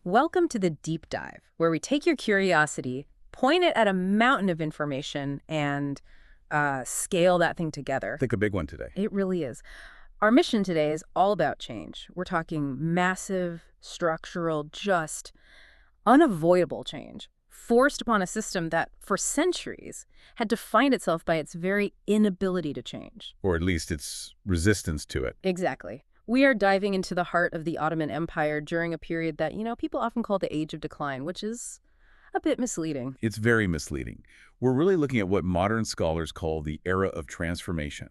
Welcome to the Deep Dive, where we take your curiosity, point it at a mountain of information, and scale that thing together. Think a big one today. It really is. Our mission today is all about change. We're talking massive, structural, just unavoidable change, forced upon a system that, for centuries, had defined itself by its very inability to change. Or at least its resistance to it. Exactly. We are diving into the heart of the Ottoman Empire during a period that, people often call the Age of Decline, which is a bit misleading. It's very misleading. We're really looking at what modern scholars call the era of transformation.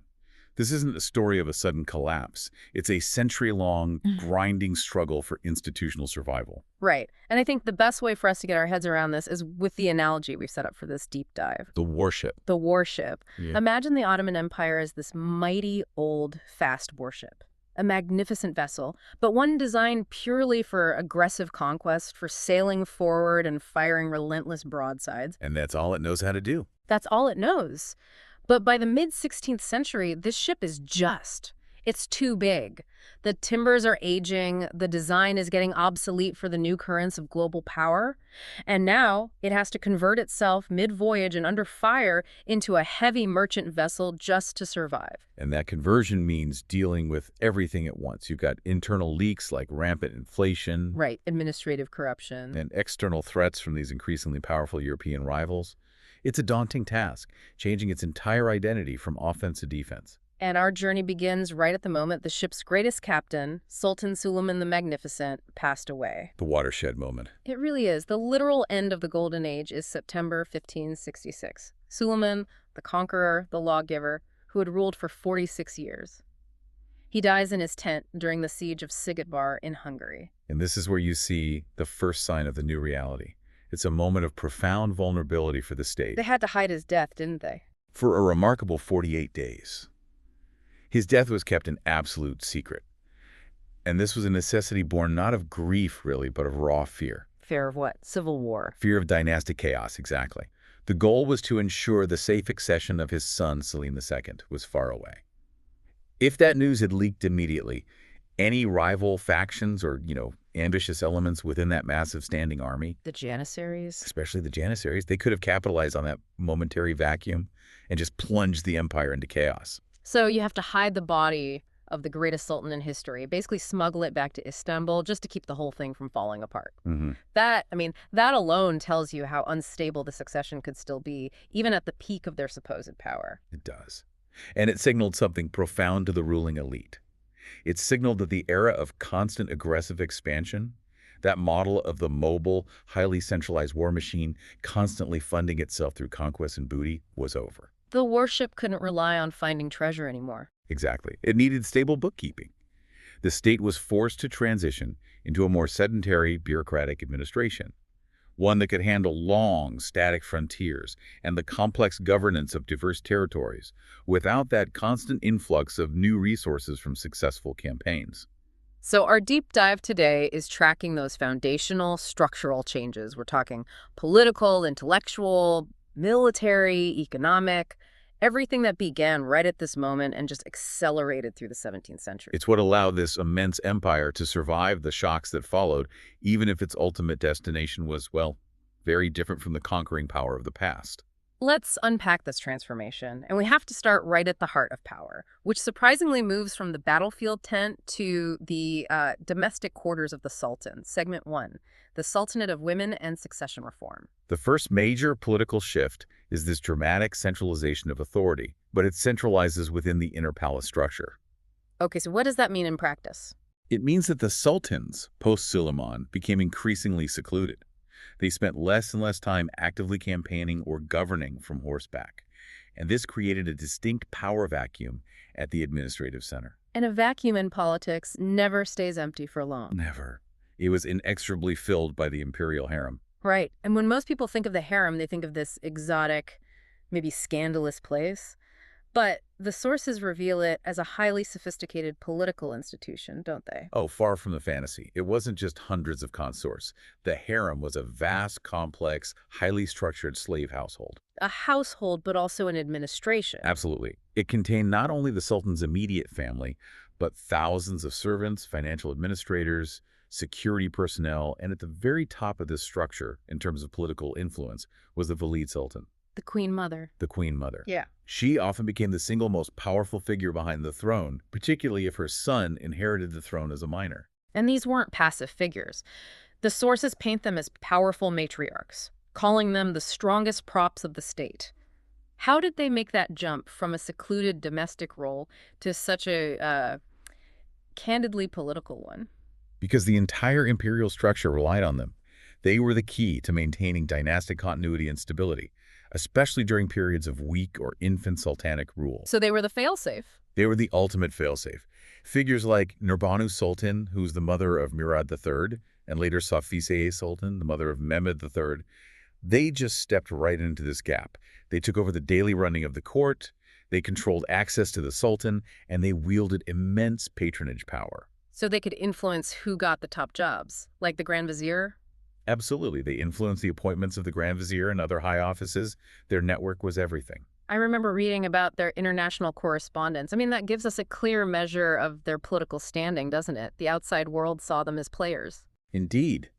This isn't a story of a sudden collapse. It's a century-long, grinding struggle for institutional survival. Right. And I think the best way for us to get our heads around this is with the analogy we've set up for this deep dive. The warship. The warship. Yeah. Imagine the Ottoman Empire as this mighty, old, fast warship. A magnificent vessel, but one designed purely for aggressive conquest, for sailing forward and firing relentless broadsides. And that's all it knows how to do. That's all it knows. But by the mid-16th century, this ship is it's too big. The timbers are aging, the design is getting obsolete for the new currents of global power, and now it has to convert itself mid-voyage and under fire into a heavy merchant vessel just to survive. And that conversion means dealing with everything at once. You've got internal leaks like rampant inflation. Right, administrative corruption. And external threats from these increasingly powerful European rivals. It's a daunting task, changing its entire identity from offense to defense. And our journey begins right at the moment the ship's greatest captain, Sultan Suleiman the Magnificent, passed away. The watershed moment. It really is. The literal end of the Golden Age is September 1566. Suleiman, the conqueror, the lawgiver, who had ruled for 46 years. He dies in his tent during the siege of Sigetvar in Hungary. And this is where you see the first sign of the new reality. It's a moment of profound vulnerability for the state. They had to hide his death, didn't they? For a remarkable 48 days. His death was kept an absolute secret. And this was a necessity born not of grief, really, but of raw fear. Fear of what? Civil war. Fear of dynastic chaos, exactly. The goal was to ensure the safe accession of his son, Selim II, was far away. If that news had leaked immediately, any rival factions or, ambitious elements within that massive standing army, the Janissaries, especially the Janissaries, they could have capitalized on that momentary vacuum and just plunged the empire into chaos. So you have to hide the body of the greatest sultan in history, basically smuggle it back to Istanbul just to keep the whole thing from falling apart. That alone tells you how unstable the succession could still be, even at the peak of their supposed power. It does. And it signaled something profound to the ruling elite. It signaled that the era of constant aggressive expansion, that model of the mobile, highly centralized war machine constantly funding itself through conquest and booty, was over. The warship couldn't rely on finding treasure anymore. Exactly. It needed stable bookkeeping. The state was forced to transition into a more sedentary, bureaucratic administration, one that could handle long, static frontiers and the complex governance of diverse territories without that constant influx of new resources from successful campaigns. So our deep dive today is tracking those foundational, structural changes. We're talking political, intellectual, military, economic, everything that began right at this moment and just accelerated through the 17th century. It's what allowed this immense empire to survive the shocks that followed, even if its ultimate destination was, very different from the conquering power of the past. Let's unpack this transformation, and we have to start right at the heart of power, which surprisingly moves from the battlefield tent to the domestic quarters of the Sultan. Segment 1, the Sultanate of Women and Succession Reform. The first major political shift is this dramatic centralization of authority, but it centralizes within the inner palace structure. Okay, so what does that mean in practice? It means that the sultans, post-Suleiman, became increasingly secluded. They spent less and less time actively campaigning or governing from horseback, and this created a distinct power vacuum at the administrative center. And a vacuum in politics never stays empty for long. Never. It was inexorably filled by the imperial harem. Right. And when most people think of the harem, they think of this exotic, maybe scandalous place. But the sources reveal it as a highly sophisticated political institution, don't they? Oh, far from the fantasy. It wasn't just hundreds of consorts. The harem was a vast, complex, highly structured slave household. A household, but also an administration. Absolutely. It contained not only the sultan's immediate family, but thousands of servants, financial administrators, security personnel, and at the very top of this structure, in terms of political influence, was the Valide Sultan, The Queen Mother. the Queen Mother. Yeah. She often became the single most powerful figure behind the throne, particularly if her son inherited the throne as a minor. And these weren't passive figures. The sources paint them as powerful matriarchs, calling them the strongest props of the state. How did they make that jump from a secluded domestic role to such a candidly political one? Because the entire imperial structure relied on them. They were the key to maintaining dynastic continuity and stability, especially during periods of weak or infant sultanic rule. So they were the failsafe. They were the ultimate failsafe. Figures like Nurbanu Sultan, who's the mother of Murad III, and later Safise Sultan, the mother of Mehmed III, they just stepped right into this gap. They took over the daily running of the court, they controlled access to the sultan, and they wielded immense patronage power. So they could influence who got the top jobs, like the Grand Vizier? Absolutely. They influenced the appointments of the Grand Vizier and other high offices. Their network was everything. I remember reading about their international correspondence. I mean, that gives us a clear measure of their political standing, doesn't it? The outside world saw them as players. Indeed.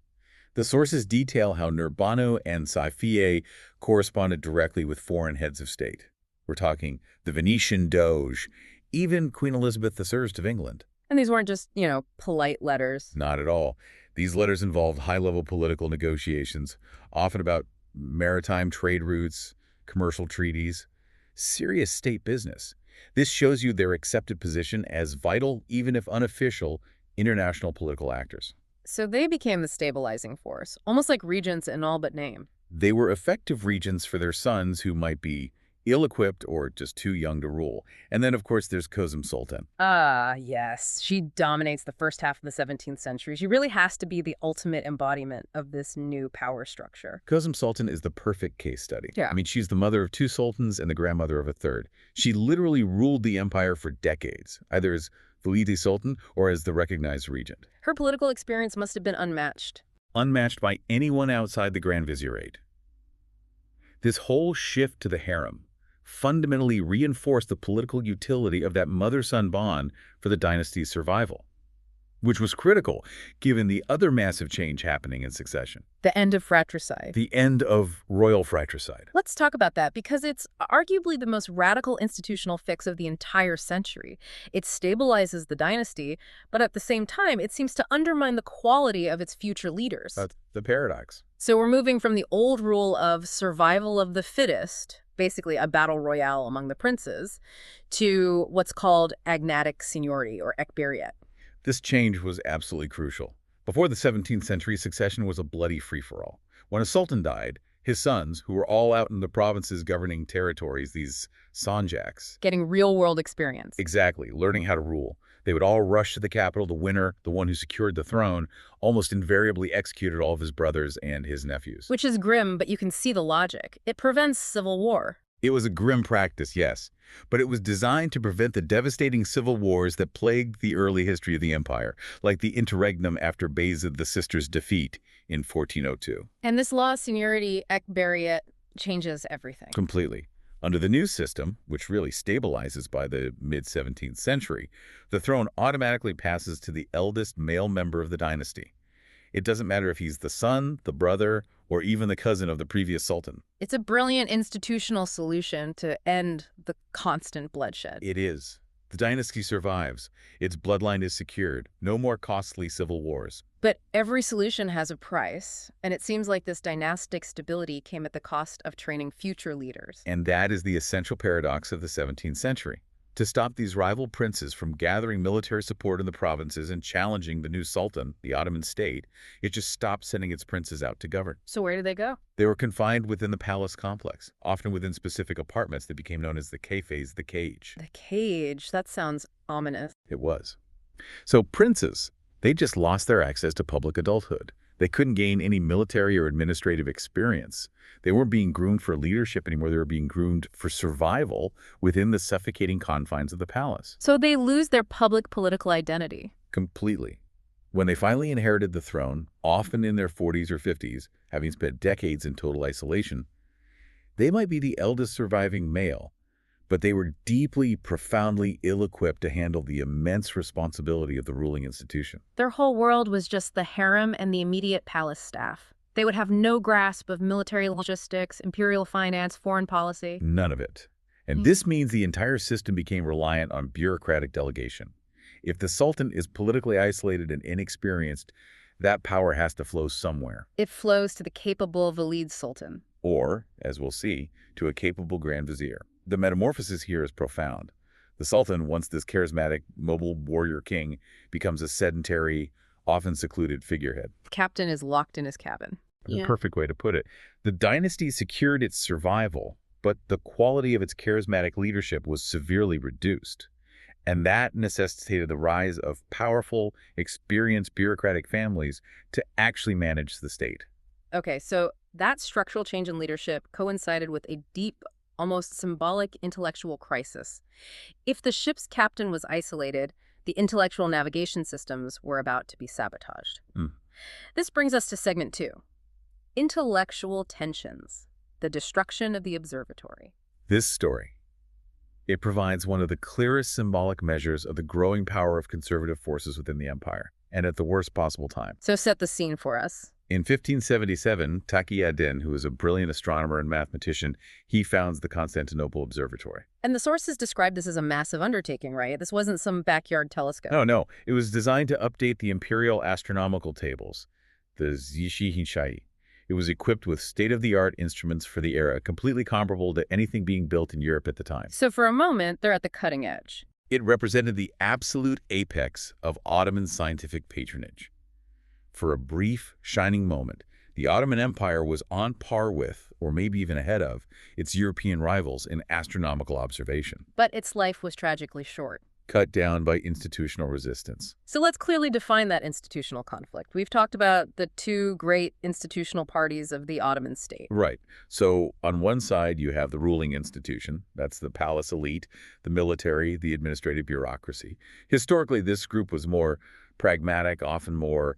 The sources detail how Nurbanu and Safiye corresponded directly with foreign heads of state. We're talking the Venetian Doge, even Queen Elizabeth I of England. And these weren't just, polite letters. Not at all. These letters involved high-level political negotiations, often about maritime trade routes, commercial treaties, serious state business. This shows you their accepted position as vital, even if unofficial, international political actors. So they became the stabilizing force, almost like regents in all but name. They were effective regents for their sons who might be ill-equipped or just too young to rule. And then, of course, there's Kösem Sultan. Ah, yes. She dominates the first half of the 17th century. She really has to be the ultimate embodiment of this new power structure. Kösem Sultan is the perfect case study. Yeah. I mean, she's the mother of two sultans and the grandmother of a third. She literally ruled the empire for decades, either as Valide Sultan or as the recognized regent. Her political experience must have been unmatched. Unmatched by anyone outside the Grand Vizierate. This whole shift to the harem fundamentally reinforced the political utility of that mother-son bond for the dynasty's survival, which was critical given the other massive change happening in succession. The end of fratricide. The end of royal fratricide. Let's talk about that because it's arguably the most radical institutional fix of the entire century. It stabilizes the dynasty, but at the same time, it seems to undermine the quality of its future leaders. That's the paradox. So we're moving from the old rule of survival of the fittest, basically a battle royale among the princes, to what's called agnatic seniority or ekberiyet. This change was absolutely crucial. Before the 17th century, succession was a bloody free-for-all. When a sultan died, his sons, who were all out in the provinces governing territories, these sanjaks, Getting real-world experience. exactly, learning how to rule. They would all rush to the capital. The winner, the one who secured the throne, almost invariably executed all of his brothers and his nephews. Which is grim, but you can see the logic. It prevents civil war. It was a grim practice, yes, but it was designed to prevent the devastating civil wars that plagued the early history of the empire, like the interregnum after Bayezid the sisters' defeat in 1402. And this law of seniority, ekberiyet, changes everything. Completely. Under the new system, which really stabilizes by the mid-17th century, the throne automatically passes to the eldest male member of the dynasty. It doesn't matter if he's the son, the brother, or even the cousin of the previous sultan. It's a brilliant institutional solution to end the constant bloodshed. It is. The dynasty survives. Its bloodline is secured. No more costly civil wars. But every solution has a price, and it seems like this dynastic stability came at the cost of training future leaders. And that is the essential paradox of the 17th century. To stop these rival princes from gathering military support in the provinces and challenging the new sultan, the Ottoman state, it just stopped sending its princes out to govern. So where did they go? They were confined within the palace complex, often within specific apartments that became known as the kefes, the cage. The cage. That sounds ominous. It was. So princes, they just lost their access to public adulthood. They couldn't gain any military or administrative experience. They weren't being groomed for leadership anymore. They were being groomed for survival within the suffocating confines of the palace. So they lose their public political identity. Completely. When they finally inherited the throne, often in their 40s or 50s, having spent decades in total isolation, they might be the eldest surviving male, but they were deeply, profoundly ill-equipped to handle the immense responsibility of the ruling institution. Their whole world was just the harem and the immediate palace staff. They would have no grasp of military logistics, imperial finance, foreign policy. None of it. And this means the entire system became reliant on bureaucratic delegation. If the Sultan is politically isolated and inexperienced, that power has to flow somewhere. It flows to the capable Valide Sultan. Or, as we'll see, to a capable Grand Vizier. The metamorphosis here is profound. The Sultan, once this charismatic, mobile warrior king, becomes a sedentary, often secluded figurehead. The captain is locked in his cabin. The perfect way to put it. The dynasty secured its survival, but the quality of its charismatic leadership was severely reduced. And that necessitated the rise of powerful, experienced bureaucratic families to actually manage the state. Okay, so that structural change in leadership coincided with a deep, almost symbolic intellectual crisis. If the ship's captain was isolated, the intellectual navigation systems were about to be sabotaged. This brings us to segment 2. Intellectual tensions, the destruction of the observatory. This story, it provides one of the clearest symbolic measures of the growing power of conservative forces within the empire, and at the worst possible time. So set the scene for us. In 1577, Taqi ad-Din, who was a brilliant astronomer and mathematician, he founds the Constantinople Observatory. And the sources describe this as a massive undertaking, right? This wasn't some backyard telescope. No. It was designed to update the imperial astronomical tables, the Zishihinshai. It was equipped with state-of-the-art instruments for the era, completely comparable to anything being built in Europe at the time. So for a moment, they're at the cutting edge. It represented the absolute apex of Ottoman scientific patronage. For a brief, shining moment, the Ottoman Empire was on par with, or maybe even ahead of, its European rivals in astronomical observation. But its life was tragically short. Cut down by institutional resistance. So let's clearly define that institutional conflict. We've talked about the two great institutional parties of the Ottoman state. Right. So on one side, you have the ruling institution. That's the palace elite, the military, the administrative bureaucracy. Historically, this group was more pragmatic, often more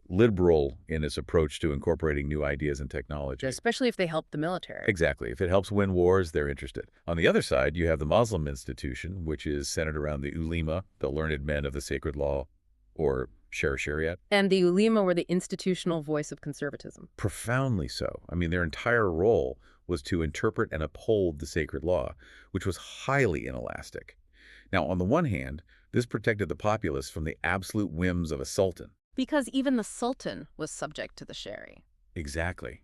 liberal in its approach to incorporating new ideas and technology. Especially if they help the military. Exactly. If it helps win wars, they're interested. On the other side, you have the Muslim institution, which is centered around the ulema, the learned men of the sacred law, or Shariat. And the ulema were the institutional voice of conservatism. Profoundly so. I mean, their entire role was to interpret and uphold the sacred law, which was highly inelastic. Now, on the one hand, this protected the populace from the absolute whims of a sultan. Because even the Sultan was subject to the Shari. Exactly.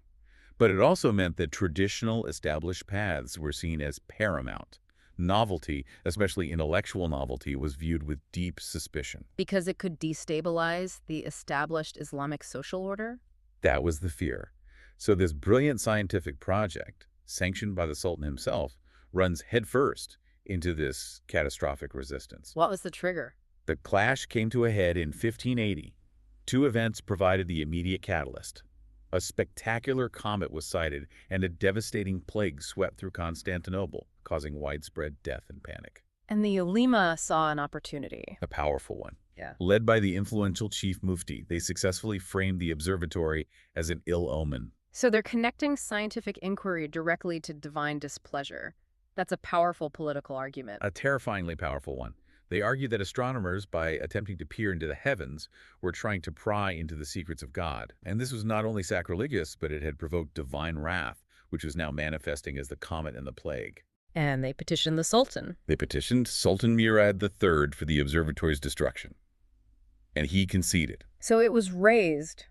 But it also meant that traditional established paths were seen as paramount. Novelty, especially intellectual novelty, was viewed with deep suspicion. Because it could destabilize the established Islamic social order? That was the fear. So this brilliant scientific project, sanctioned by the Sultan himself, runs headfirst into this catastrophic resistance. What was the trigger? The clash came to a head in 1580. Two events provided the immediate catalyst. A spectacular comet was sighted, and a devastating plague swept through Constantinople, causing widespread death and panic. And the ulema saw an opportunity. A powerful one. Yeah. Led by the influential chief mufti, they successfully framed the observatory as an ill omen. So they're connecting scientific inquiry directly to divine displeasure. That's a powerful political argument. A terrifyingly powerful one. They argued that astronomers, by attempting to peer into the heavens, were trying to pry into the secrets of God. And this was not only sacrilegious, but it had provoked divine wrath, which was now manifesting as the comet and the plague. And they petitioned the Sultan. They petitioned Sultan Murad III for the observatory's destruction. And he conceded. So it was raised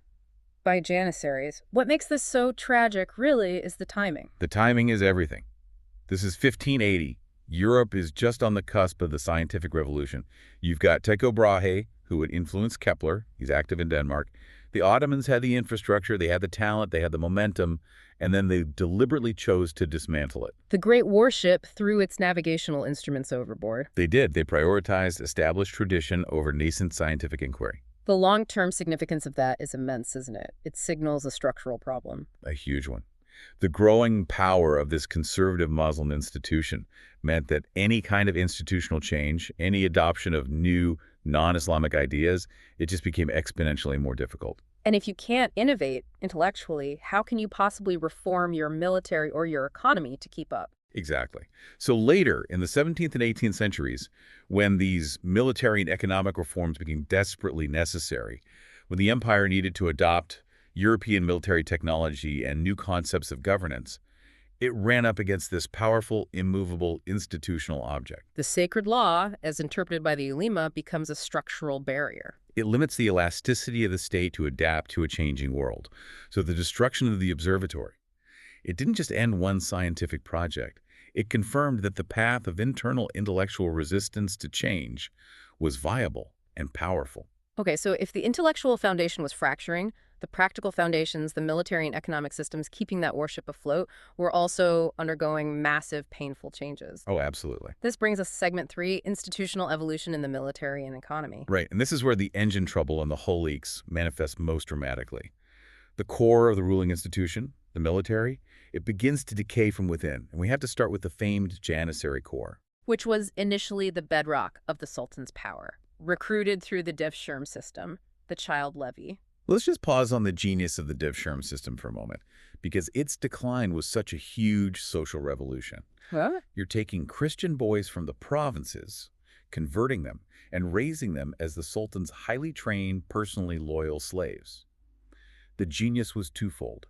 by Janissaries. What makes this so tragic, really, is the timing. The timing is everything. This is 1580. Europe is just on the cusp of the scientific revolution. You've got Tycho Brahe, who would influence Kepler. He's active in Denmark. The Ottomans had the infrastructure, they had the talent, they had the momentum, and then they deliberately chose to dismantle it. The great warship threw its navigational instruments overboard. They did. They prioritized established tradition over nascent scientific inquiry. The long-term significance of that is immense, isn't it? It signals a structural problem. A huge one. The growing power of this conservative Muslim institution meant that any kind of institutional change, any adoption of new non-Islamic ideas, it just became exponentially more difficult. And if you can't innovate intellectually, how can you possibly reform your military or your economy to keep up? Exactly. So later, in the 17th and 18th centuries, when these military and economic reforms became desperately necessary, when the empire needed to adopt European military technology and new concepts of governance, it ran up against this powerful, immovable, institutional object. The sacred law, as interpreted by the ulema, becomes a structural barrier. It limits the elasticity of the state to adapt to a changing world. So the destruction of the observatory, it didn't just end one scientific project. It confirmed that the path of internal intellectual resistance to change was viable and powerful. Okay, so if the intellectual foundation was fracturing, the practical foundations, the military and economic systems keeping that warship afloat, were also undergoing massive, painful changes. Oh, absolutely. This brings us to segment 3, institutional evolution in the military and economy. Right, and this is where the engine trouble and the hull leaks manifest most dramatically. The core of the ruling institution, the military, it begins to decay from within, and we have to start with the famed Janissary Corps. Which was initially the bedrock of the Sultan's power, recruited through the Devshirme system, the child levy. Let's just pause on the genius of the Devshirme system for a moment, because its decline was such a huge social revolution. Huh? You're taking Christian boys from the provinces, converting them, and raising them as the Sultan's highly trained, personally loyal slaves. The genius was twofold.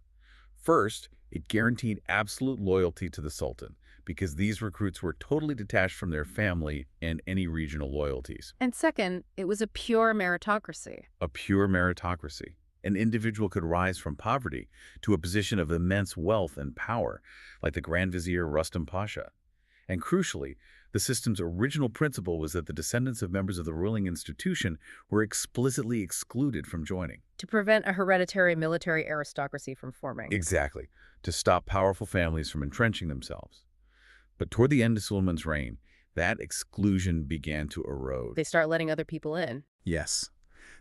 First, it guaranteed absolute loyalty to the Sultan, because these recruits were totally detached from their family and any regional loyalties. And second, it was a pure meritocracy. A pure meritocracy. An individual could rise from poverty to a position of immense wealth and power, like the Grand Vizier Rustam Pasha. And crucially, the system's original principle was that the descendants of members of the ruling institution were explicitly excluded from joining. To prevent a hereditary military aristocracy from forming. Exactly, to stop powerful families from entrenching themselves. But toward the end of Suleiman's reign, that exclusion began to erode. They start letting other people in. Yes.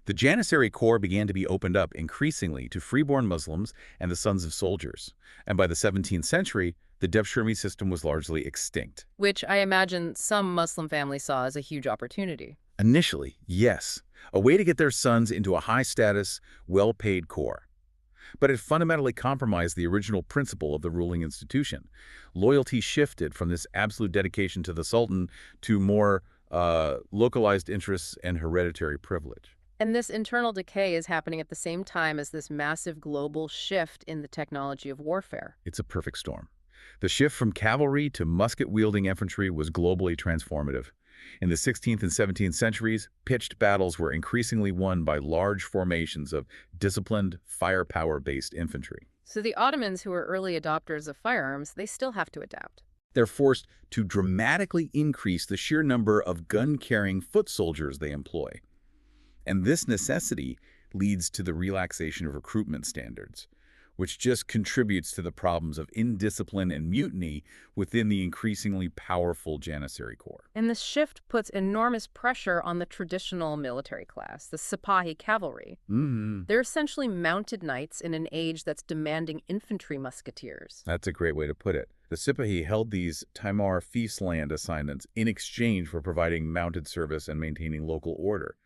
The Janissary Corps began to be opened up increasingly to freeborn Muslims and the sons of soldiers. And by the 17th century, the Devshirme system was largely extinct. Which I imagine some Muslim families saw as a huge opportunity. Initially, yes, a way to get their sons into a high-status, well-paid corps. But it fundamentally compromised the original principle of the ruling institution. Loyalty shifted from this absolute dedication to the Sultan to more localized interests and hereditary privilege. And this internal decay is happening at the same time as this massive global shift in the technology of warfare. It's a perfect storm. The shift from cavalry to musket-wielding infantry was globally transformative. In the 16th and 17th centuries, pitched battles were increasingly won by large formations of disciplined, firepower-based infantry. So the Ottomans, who were early adopters of firearms, they still have to adapt. They're forced to dramatically increase the sheer number of gun-carrying foot soldiers they employ. And this necessity leads to the relaxation of recruitment standards, which just contributes to the problems of indiscipline and mutiny within the increasingly powerful Janissary Corps. And this shift puts enormous pressure on the traditional military class, the Sipahi cavalry. They're essentially mounted knights in an age that's demanding infantry musketeers. That's a great way to put it. The Sipahi held these Timar feast land assignments in exchange for providing mounted service and maintaining local order.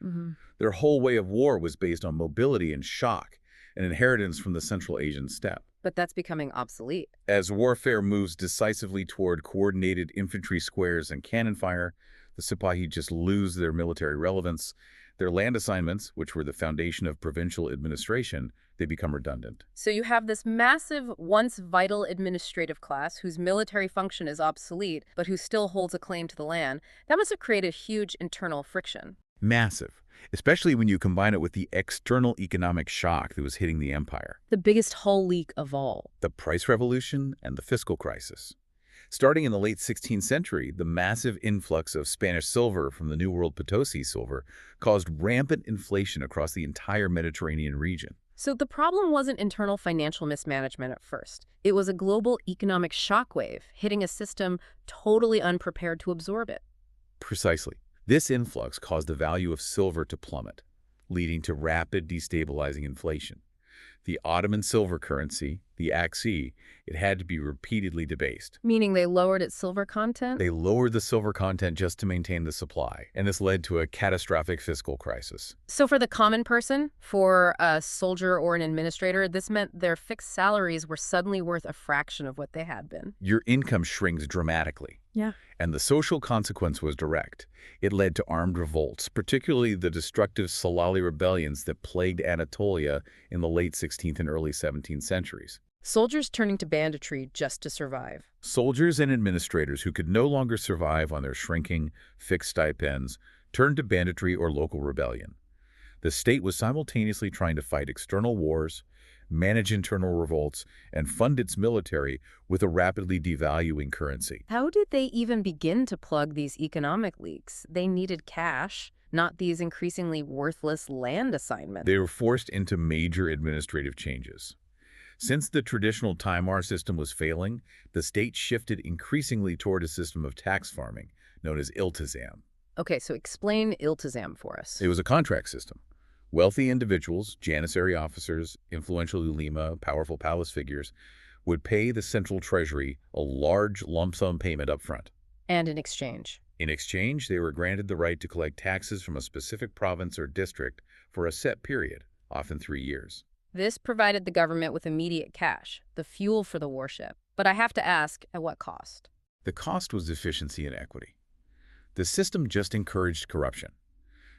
Their whole way of war was based on mobility and shock, an inheritance from the Central Asian steppe. But that's becoming obsolete. As warfare moves decisively toward coordinated infantry squares and cannon fire, the Sipahi just lose their military relevance. Their land assignments, which were the foundation of provincial administration, they become redundant. So you have this massive, once vital administrative class whose military function is obsolete, but who still holds a claim to the land. That must have created huge internal friction. Massive, especially when you combine it with the external economic shock that was hitting the empire. The biggest hull leak of all. The price revolution and the fiscal crisis. Starting in the late 16th century, the massive influx of Spanish silver from the New World Potosi silver caused rampant inflation across the entire Mediterranean region. So the problem wasn't internal financial mismanagement at first. It was a global economic shockwave hitting a system totally unprepared to absorb it. Precisely. This influx caused the value of silver to plummet, leading to rapid destabilizing inflation. The Ottoman silver currency, the Aksi, it had to be repeatedly debased. Meaning they lowered its silver content? They lowered the silver content just to maintain the supply, and this led to a catastrophic fiscal crisis. So for the common person, for a soldier or an administrator, this meant their fixed salaries were suddenly worth a fraction of what they had been. Your income shrinks dramatically. Yeah. And the social consequence was direct. It led to armed revolts, particularly the destructive Salali rebellions that plagued Anatolia in the late 16th and early 17th centuries. Soldiers turning to banditry just to survive. Soldiers and administrators who could no longer survive on their shrinking, fixed stipends turned to banditry or local rebellion. The state was simultaneously trying to fight external wars, manage internal revolts, and fund its military with a rapidly devaluing currency. How did they even begin to plug these economic leaks? They needed cash, not these increasingly worthless land assignments. They were forced into major administrative changes. Since the traditional Taimar system was failing, the state shifted increasingly toward a system of tax farming, known as iltizam. Okay, so explain iltizam for us. It was a contract system. Wealthy individuals, Janissary officers, influential ulema, powerful palace figures, would pay the central treasury a large lump sum payment up front. And in exchange? In exchange, they were granted the right to collect taxes from a specific province or district for a set period, often 3 years. This provided the government with immediate cash, the fuel for the warship. But I have to ask, at what cost? The cost was efficiency and equity. The system just encouraged corruption.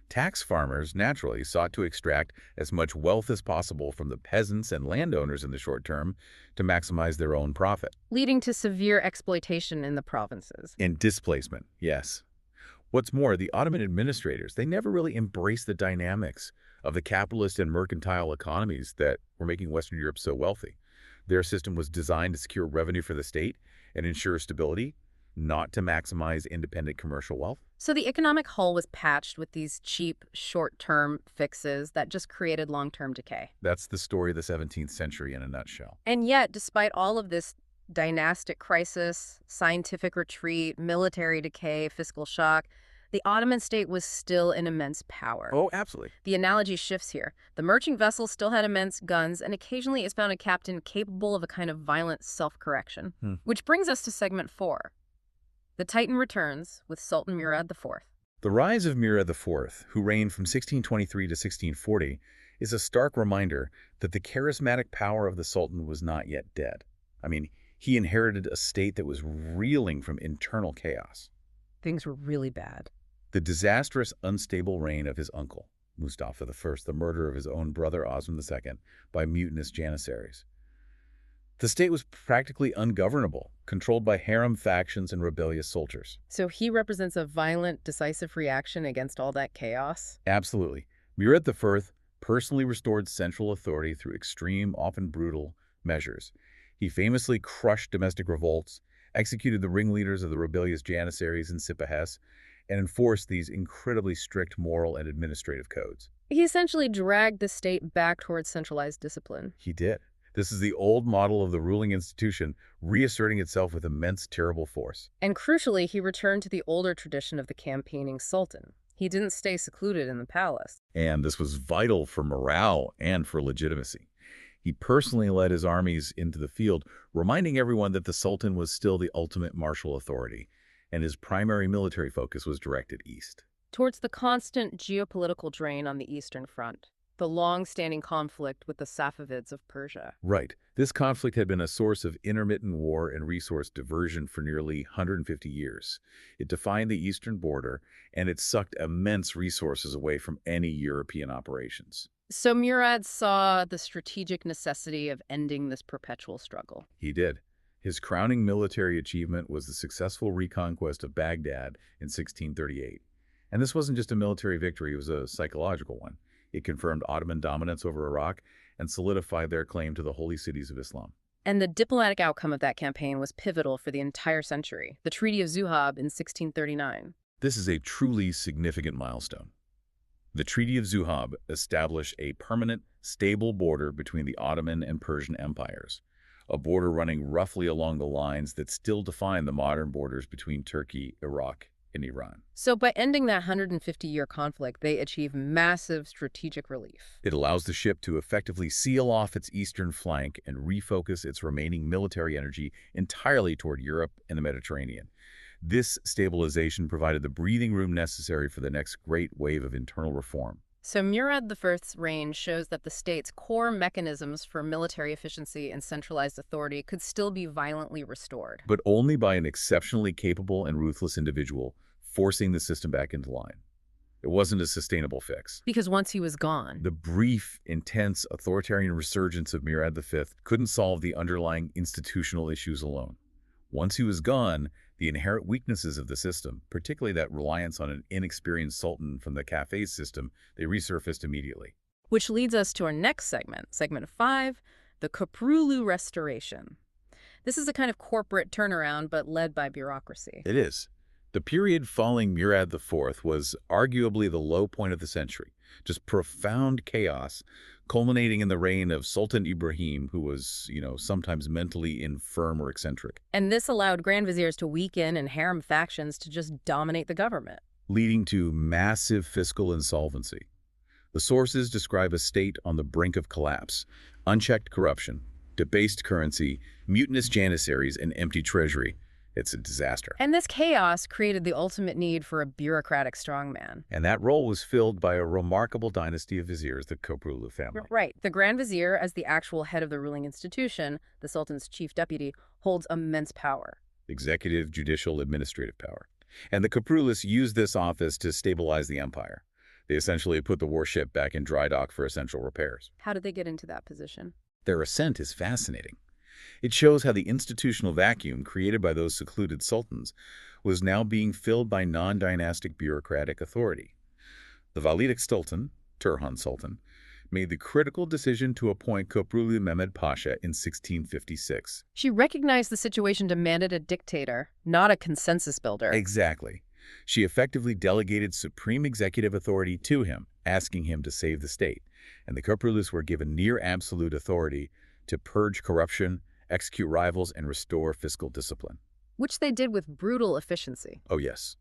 Tax farmers naturally sought to extract as much wealth as possible from the peasants and landowners in the short term to maximize their own profit. Leading to severe exploitation in the provinces. And displacement, yes. What's more, the Ottoman administrators, they never really embraced the dynamics of the capitalist and mercantile economies that were making Western Europe so wealthy. Their system was designed to secure revenue for the state and ensure stability, not to maximize independent commercial wealth. So the economic hull was patched with these cheap, short-term fixes that just created long-term decay. That's the story of the 17th century in a nutshell. And yet, despite all of this dynastic crisis, scientific retreat, military decay, fiscal shock, the Ottoman state was still an immense power. Oh, absolutely. The analogy shifts here. The merchant vessel still had immense guns, and occasionally is found a captain capable of a kind of violent self-correction. Which brings us to segment 4. The Titan returns with Sultan Murad IV. The rise of Murad IV, who reigned from 1623 to 1640, is a stark reminder that the charismatic power of the Sultan was not yet dead. I mean, he inherited a state that was reeling from internal chaos. Things were really bad. The disastrous, unstable reign of his uncle, Mustafa I, the murder of his own brother Osman II by mutinous Janissaries. The state was practically ungovernable, controlled by harem factions and rebellious soldiers. So he represents a violent, decisive reaction against all that chaos? Absolutely. Murad I personally restored central authority through extreme, often brutal, measures. He famously crushed domestic revolts, executed the ringleaders of the rebellious Janissaries and Sipahes, and enforced these incredibly strict moral and administrative codes. He essentially dragged the state back towards centralized discipline. He did. This is the old model of the ruling institution reasserting itself with immense, terrible force. And crucially, he returned to the older tradition of the campaigning sultan. He didn't stay secluded in the palace. And this was vital for morale and for legitimacy. He personally led his armies into the field, reminding everyone that the sultan was still the ultimate martial authority, and his primary military focus was directed east. Towards the constant geopolitical drain on the Eastern Front. The long-standing conflict with the Safavids of Persia. Right. This conflict had been a source of intermittent war and resource diversion for nearly 150 years. It defined the eastern border, and it sucked immense resources away from any European operations. So Murad saw the strategic necessity of ending this perpetual struggle. He did. His crowning military achievement was the successful reconquest of Baghdad in 1638. And this wasn't just a military victory, it was a psychological one. It confirmed Ottoman dominance over Iraq and solidified their claim to the holy cities of Islam. And the diplomatic outcome of that campaign was pivotal for the entire century, the Treaty of Zuhab in 1639. This is a truly significant milestone. The Treaty of Zuhab established a permanent, stable border between the Ottoman and Persian empires, a border running roughly along the lines that still define the modern borders between Turkey, Iraq, in Iran. So by ending that 150-year conflict, they achieve massive strategic relief. It allows the ship to effectively seal off its eastern flank and refocus its remaining military energy entirely toward Europe and the Mediterranean. This stabilization provided the breathing room necessary for the next great wave of internal reform. So Murad I's reign shows that the state's core mechanisms for military efficiency and centralized authority could still be violently restored. But only by an exceptionally capable and ruthless individual forcing the system back into line. It wasn't a sustainable fix. Because once he was gone, The brief, intense, authoritarian resurgence of Murad V couldn't solve the underlying institutional issues alone. Once he was gone, the inherent weaknesses of the system, particularly that reliance on an inexperienced sultan from the Cafés system, they resurfaced immediately. which leads us to our next segment, segment 5, the Köprülü Restoration. This is a kind of corporate turnaround, but led by bureaucracy. It is. The period following Murad IV was arguably the low point of the century, just profound chaos, culminating in the reign of Sultan Ibrahim, who was, sometimes mentally infirm or eccentric, And this allowed grand viziers to weaken and harem factions to just dominate the government. leading to massive fiscal insolvency. The sources describe a state on the brink of collapse, unchecked corruption, debased currency, mutinous Janissaries, and empty treasury. It's a disaster. And this chaos created the ultimate need for a bureaucratic strongman. And that role was filled by a remarkable dynasty of viziers, the Köprülü family. Right. The Grand Vizier, as the actual head of the ruling institution, the Sultan's chief deputy, holds immense power. Executive, judicial, administrative power. And the Köprülüs used this office to stabilize the empire. They essentially put the warship back in dry dock for essential repairs. How did they get into that position? Their ascent is fascinating. It shows how the institutional vacuum created by those secluded sultans was now being filled by non-dynastic bureaucratic authority. The Valide Sultan, Turhan Sultan, made the critical decision to appoint Köprülü Mehmed Pasha in 1656. She recognized the situation demanded a dictator, not a consensus builder. Exactly. She effectively delegated supreme executive authority to him, asking him to save the state. And the Köprülüs were given near-absolute authority to purge corruption, execute rivals, and restore fiscal discipline. Which they did with brutal efficiency. Oh, yes.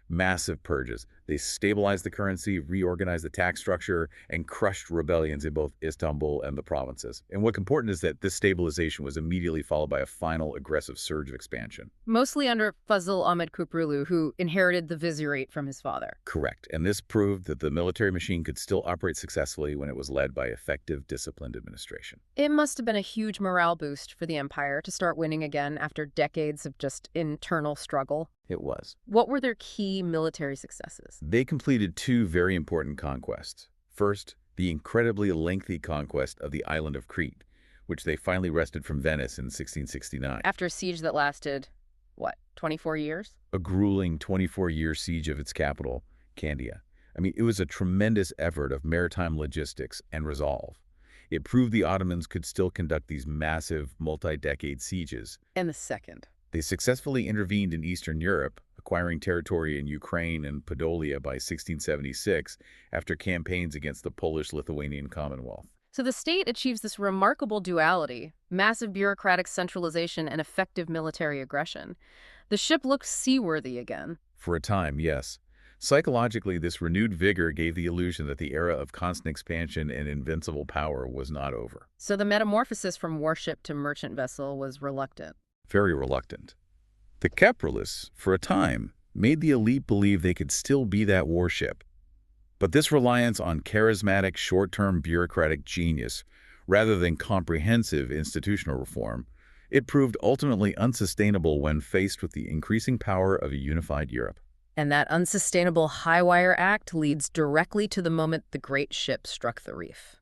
Massive purges. They stabilized the currency, reorganized the tax structure, and crushed rebellions in both Istanbul and the provinces. And what's important is that this stabilization was immediately followed by a final aggressive surge of expansion. Mostly under Fazıl Ahmet Köprülü, who inherited the vizierate from his father. Correct. And this proved that the military machine could still operate successfully when it was led by effective, disciplined administration. It must have been a huge morale boost for the empire to start winning again after decades of just internal struggle. It was. What were their key military successes? They completed two very important conquests. First, the incredibly lengthy conquest of the island of Crete, which they finally wrested from Venice in 1669. After a siege that lasted, 24 years? A grueling 24-year siege of its capital, Candia. It was a tremendous effort of maritime logistics and resolve. It proved the Ottomans could still conduct these massive, multi-decade sieges. And the second? They successfully intervened in Eastern Europe, acquiring territory in Ukraine and Podolia by 1676 after campaigns against the Polish-Lithuanian Commonwealth. So the state achieves this remarkable duality, massive bureaucratic centralization and effective military aggression. The ship looks seaworthy again. For a time, yes. Psychologically, this renewed vigor gave the illusion that the era of constant expansion and invincible power was not over. So the metamorphosis from warship to merchant vessel was reluctant. Very reluctant. The Köprülüs, for a time, made the elite believe they could still be that warship. But this reliance on charismatic, short-term bureaucratic genius, rather than comprehensive institutional reform, it proved ultimately unsustainable when faced with the increasing power of a unified Europe. And that unsustainable high-wire act leads directly to the moment the great ship struck the reef.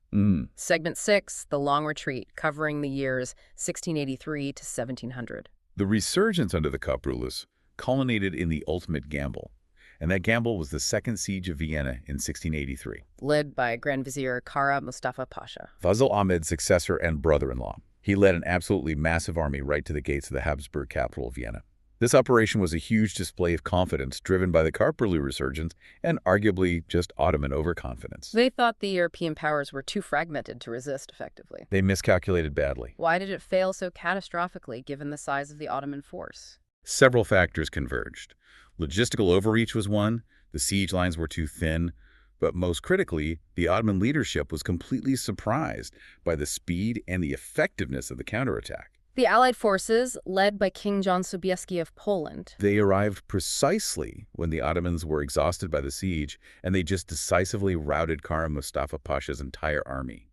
Segment 6, The Long Retreat, covering the years 1683 to 1700. The resurgence under the Köprülüs culminated in the ultimate gamble, and that gamble was the Second Siege of Vienna in 1683. Led by Grand Vizier Kara Mustafa Pasha. Fazıl Ahmed's successor and brother-in-law. He led an absolutely massive army right to the gates of the Habsburg capital of Vienna. This operation was a huge display of confidence driven by the Köprülü resurgence and arguably just Ottoman overconfidence. They thought the European powers were too fragmented to resist effectively. They miscalculated badly. Why did it fail so catastrophically given the size of the Ottoman force? Several factors converged. Logistical overreach was one, the siege lines were too thin, but most critically, the Ottoman leadership was completely surprised by the speed and the effectiveness of the counterattack. The Allied forces, led by King John Sobieski of Poland. They arrived precisely when the Ottomans were exhausted by the siege, and they just decisively routed Kara Mustafa Pasha's entire army.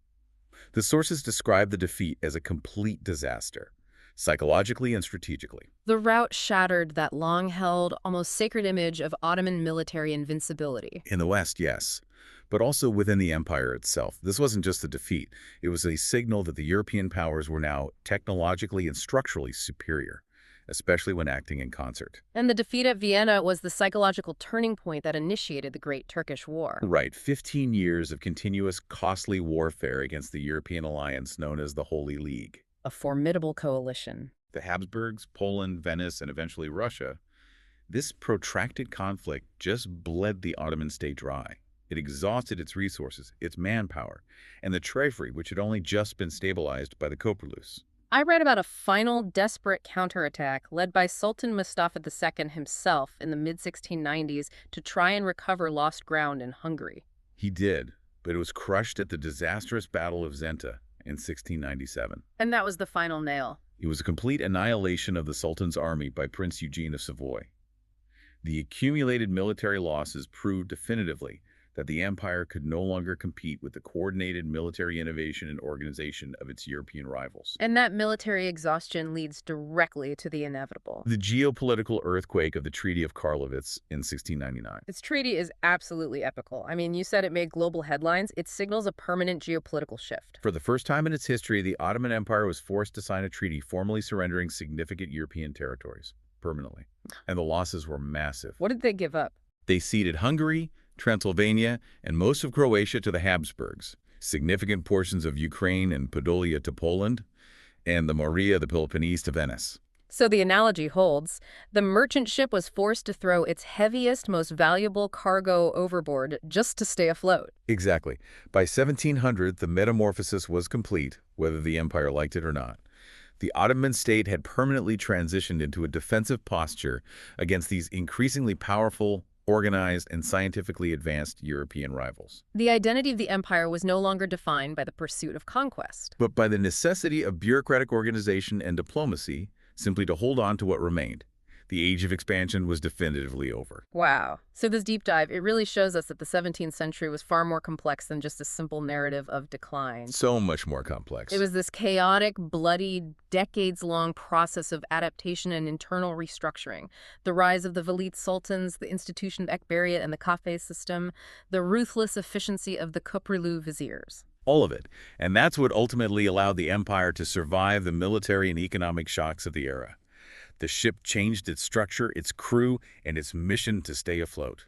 The sources describe the defeat as a complete disaster, psychologically and strategically. The rout shattered that long-held, almost sacred image of Ottoman military invincibility. In the West, yes, but also within the empire itself. This wasn't just a defeat. It was a signal that the European powers were now technologically and structurally superior, especially when acting in concert. And the defeat at Vienna was the psychological turning point that initiated the Great Turkish War. Right, 15 years of continuous, costly warfare against the European alliance known as the Holy League. A formidable coalition. The Habsburgs, Poland, Venice, and eventually Russia. This protracted conflict just bled the Ottoman state dry. It exhausted its resources, its manpower, and the treasury, which had only just been stabilized by the Köprülüs. I read about a final, desperate counterattack led by Sultan Mustafa II himself in the mid-1690s to try and recover lost ground in Hungary. He did, but it was crushed at the disastrous Battle of Zenta in 1697. And that was the final nail. It was a complete annihilation of the Sultan's army by Prince Eugene of Savoy. The accumulated military losses proved definitively that the empire could no longer compete with the coordinated military innovation and organization of its European rivals. And that military exhaustion leads directly to the inevitable. The geopolitical earthquake of the Treaty of Karlowitz in 1699. This treaty is absolutely epical. I mean, you said it made global headlines. It signals a permanent geopolitical shift. For the first time in its history, the Ottoman Empire was forced to sign a treaty formally surrendering significant European territories permanently. And the losses were massive. What did they give up? They ceded Hungary, Transylvania, and most of Croatia to the Habsburgs, significant portions of Ukraine and Podolia to Poland, and the Morea, the Peloponnese, to Venice. So the analogy holds. The merchant ship was forced to throw its heaviest, most valuable cargo overboard just to stay afloat. Exactly. By 1700, the metamorphosis was complete, whether the empire liked it or not. The Ottoman state had permanently transitioned into a defensive posture against these increasingly powerful, organized, and scientifically advanced European rivals. The identity of the empire was no longer defined by the pursuit of conquest, but by the necessity of bureaucratic organization and diplomacy, simply to hold on to what remained. The age of expansion was definitively over. Wow. So this deep dive, it really shows us that the 17th century was far more complex than just a simple narrative of decline. So much more complex. It was this chaotic, bloody, decades-long process of adaptation and internal restructuring. The rise of the Valide Sultans, the institution of Ekberiyat and the Kafes system, the ruthless efficiency of the Köprülü viziers. All of it. And that's what ultimately allowed the empire to survive the military and economic shocks of the era. The ship changed its structure, its crew, and its mission to stay afloat.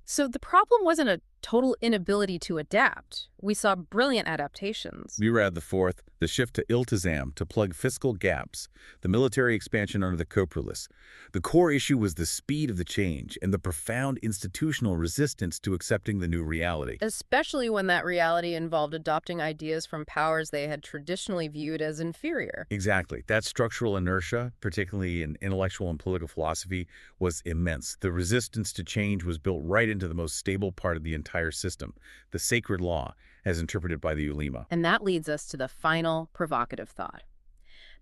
So the problem wasn't a total inability to adapt. We saw brilliant adaptations. Murad IV, the shift to iltizam to plug fiscal gaps, the military expansion under the Köprülüs. The core issue was the speed of the change and the profound institutional resistance to accepting the new reality. Especially when that reality involved adopting ideas from powers they had traditionally viewed as inferior. Exactly. That structural inertia, particularly in intellectual and political philosophy, was immense. The resistance to change was built right into the most stable part of the entire system, the sacred law, as interpreted by the ulema. And that leads us to the final provocative thought.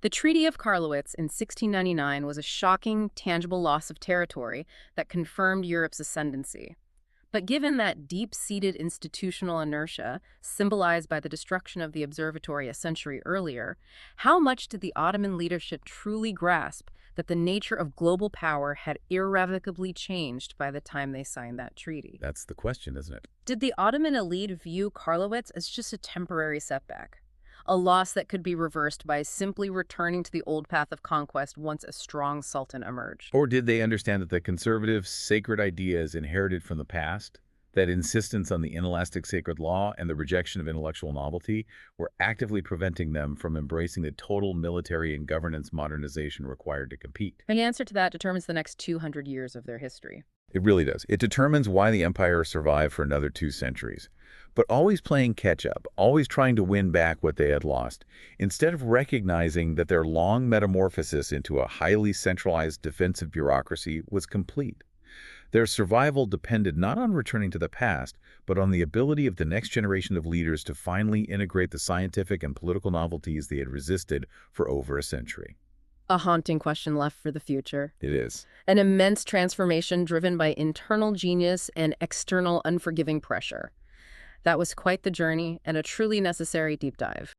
The Treaty of Karlowitz in 1699 was a shocking, tangible loss of territory that confirmed Europe's ascendancy. But given that deep-seated institutional inertia, symbolized by the destruction of the observatory a century earlier, how much did the Ottoman leadership truly grasp that the nature of global power had irrevocably changed by the time they signed that treaty? That's the question, isn't it? Did the Ottoman elite view Karlowitz as just a temporary setback? A loss that could be reversed by simply returning to the old path of conquest once a strong sultan emerged? Or did they understand that the conservative, sacred ideas inherited from the past, that insistence on the inelastic sacred law and the rejection of intellectual novelty, were actively preventing them from embracing the total military and governance modernization required to compete? The answer to that determines the next 200 years of their history. It really does. It determines why the empire survived for another 2 centuries. But always playing catch-up, always trying to win back what they had lost, instead of recognizing that their long metamorphosis into a highly centralized defensive bureaucracy was complete. Their survival depended not on returning to the past, but on the ability of the next generation of leaders to finally integrate the scientific and political novelties they had resisted for over a century. A haunting question left for the future. It is. An immense transformation driven by internal genius and external unforgiving pressure. That was quite the journey and a truly necessary deep dive.